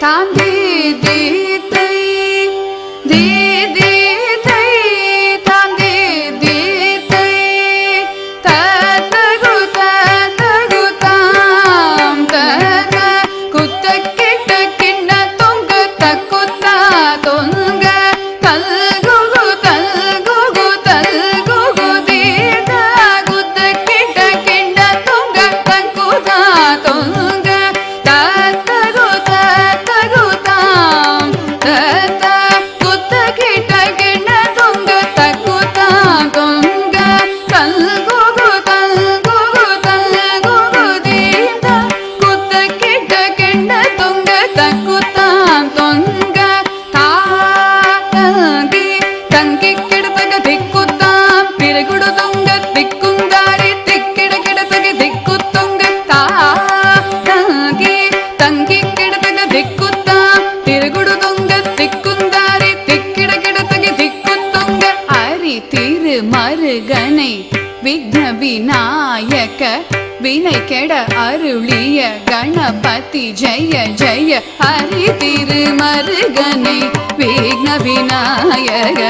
தாந்தி தி தை தி தி தை தாந்தி தி தை தகு தகு தாம் தத குத்த கிட்ட கிண்ண தொங்க தக்குத்தா தொங்க தல்குகு தல்குகு தல்குகு தீத குத்த கிட்ட கிண்ண தொங்க தக்குத்தா தொங்க தகு தகு தாம் தத குத்த கிட்ட கிண்ண தொங்க தக்குத்தா தொங்க தல்குகு தல்குகு தல்குகு தீத குத்த கிட்ட கிண்ண தொங்க தக்குத்தா தொங்க தாங்கி தங்கி கிடத்தக திக்குத்தாம் பிறகுடு தொங்க திக்குந்தாரி திக்கிட கிடத்தக திக்குத்தொங்க தாங்கி தங்கி கிடத்தக திக்குத்தாம் பிறகுடு தொங்க திக்குந்தாரி திக்கிட கிடத்தக திக்குத்தொங்க அரி திரு மருகனை விக்ன விநாயக வினை கெட அருளிய கணபதி ஜெய ஜெய ஹரி திருமருகனை விக்ன விநாயக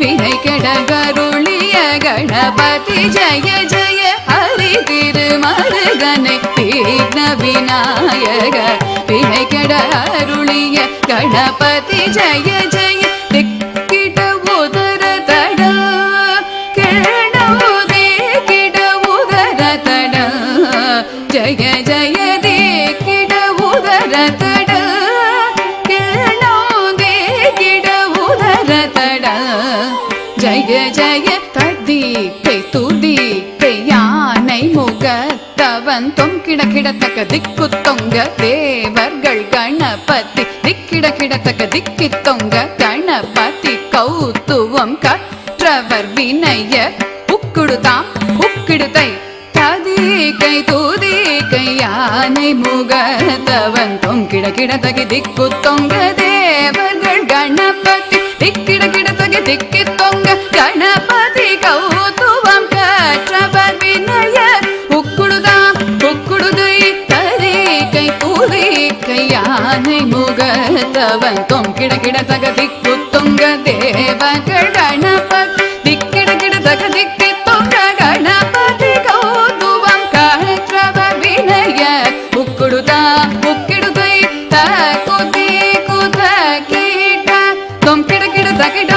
வினை கெட அருளிய கணபதி ஜெய ஜெய ஹரி திருமருகனை விக்ன விநாயக வினை கெட அருளிய கணபதி ஜெய ஜெய திக்கிட உதர தட ஜய ஜய தே கிட உதர தட கிணோ தே கிட உதர தட ஜய ஜய ததிக்கை துதிக்கை யானை முகத்தவன் தொங்கிட கிடத்தக்க திக்கு தொங்க தேவர்கள் கணபதி திக்கிட கிடத்தக்க திக்கி தொங்க கணபதி கௌத்துவம் கற்றவர் வினய உக்குடுதாம் உக்கிடுதை ததிக்கை துதிக்கை யானை முகத்தவன் தொங்கிட கிடத்தகி திக்கு தொங்க தேவர்கள் கணபதி திக்கிட கிடத்தகி திக்கி தொங்க கணபதி கௌத்துவம் கற்றவர் வினய உக்குடுதாம் உக்குடுதை ததிக்கை துதிக்கை யானை முகத்தவன் தொங்கிட கிடத்தக திக்கு தொங்க தேவர்கள் கணபதி திக்கிட கிடத்தக திக்கி தொங்க கணபதி கௌத்துவம் கற்றவர் வினய உக்குடுதா உக்கிடுதை த குதி குத கீட்ட தொங்கிட கிட தகிட